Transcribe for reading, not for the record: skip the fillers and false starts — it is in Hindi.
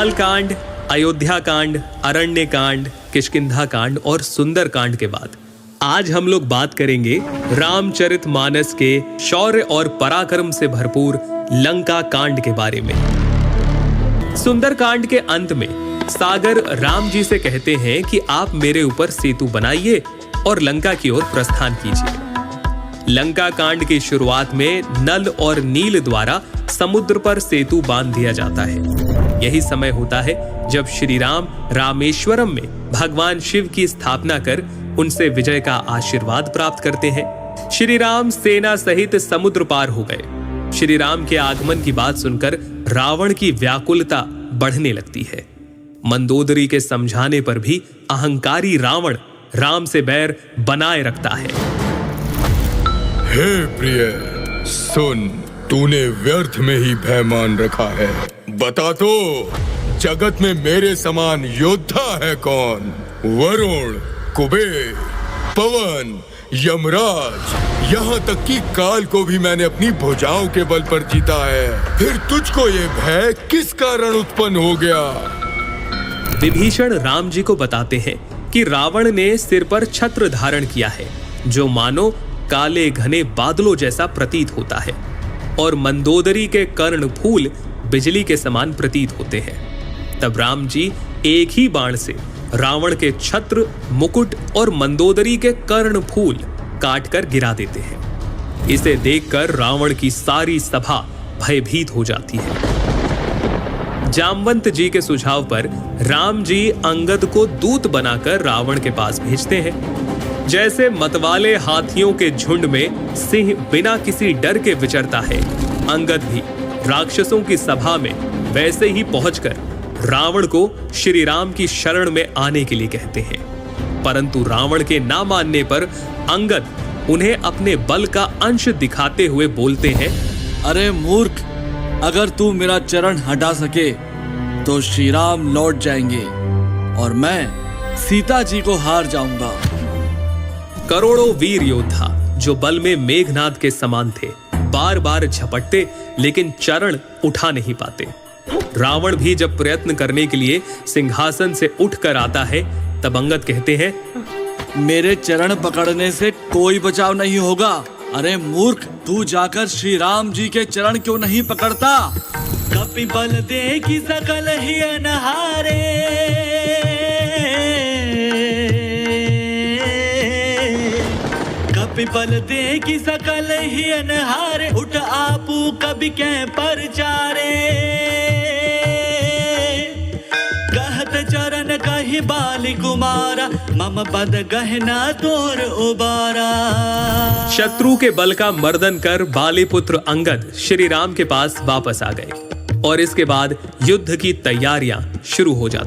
बाल कांड, अयोध्या कांड, अरण्य कांड, किष्किंधा कांड और सुंदर कांड के बाद आज हम लोग बात करेंगे रामचरितमानस के शौर्य और पराक्रम से भरपूर लंका कांड के बारे में। सुंदर कांड के अंत में सागर राम जी से कहते हैं कि आप मेरे ऊपर सेतु बनाइए और लंका की ओर प्रस्थान कीजिए। लंका कांड की शुरुआत में नल और नील द्वारा समुद्र पर सेतु बांध दिया जाता है। यही समय होता है जब श्री राम रामेश्वरम में भगवान शिव की स्थापना कर उनसे विजय का आशीर्वाद प्राप्त करते हैं। श्री राम सेना सहित समुद्र पार हो गए। श्री राम के आगमन की बात सुनकर रावण की व्याकुलता बढ़ने लगती है। मंदोदरी के समझाने पर भी अहंकारी रावण राम से बैर बनाए रखता है। हे प्रिय, सुन, तूने व्यर्थ में ही भय मान रखा है। बता तो, जगत में मेरे समान योद्धा है कौन? वरुण, कुबेर, पवन, यमराज, यहाँ तक कि काल को भी मैंने अपनी भुजाओं के बल पर जीता है। फिर तुझको ये भय किस कारण उत्पन्न हो गया? विभीषण राम जी को बताते हैं कि रावण ने सिर पर छत्र धारण किया है, जो मानो काले घने बादलों जैसा प्रतीत होता है, और मंदोदरी के कर्ण फूल बिजली के समान प्रतीत होते हैं। तब राम जी एक ही बाण से रावण के छत्र, मुकुट और मंदोदरी के कर्ण फूल काटकर गिरा देते हैं। इसे देखकर रावण की सारी सभा भयभीत हो जाती है। जामवंत जी के सुझाव पर राम जी अंगद को दूत बनाकर रावण के पास भेजते हैं। जैसे मतवाले हाथियों के झुंड में सिंह बिना किसी डर के विचरता है, अंगद भी राक्षसों की सभा में वैसे ही पहुंचकर रावण को श्री राम की शरण में आने के लिए कहते हैं। परंतु रावण के ना मानने पर अंगद उन्हें अपने बल का अंश दिखाते हुए बोलते हैं, अरे मूर्ख, अगर तू मेरा चरण हटा सके तो श्री राम लौट जाएंगे और मैं सीता जी को हार जाऊंगा। करोड़ों वीर योद्धा जो बल में मेघनाद के समान थे, बार बार झपटते लेकिन चरण उठा नहीं पाते। रावण भी जब प्रयत्न करने के लिए सिंहासन से उठकर आता है, तब अंगद कहते हैं, मेरे चरण पकड़ने से कोई बचाव नहीं होगा। अरे मूर्ख, तू जाकर श्री राम जी के चरण क्यों नहीं पकड़ता? कपि बल दे कि सकल ही अनहारे, कपि बल दे कि सकल ही अनहारे, उठ आपू कभी कै परचारे। कहत चरण कहि बाली कुमारा, मम पद गहना तोर उबारा। शत्रु के बल का मर्दन कर बालीपुत्र अंगद श्री राम के पास वापस आ गए और इसके बाद युद्ध की तैयारियां शुरू हो जाती।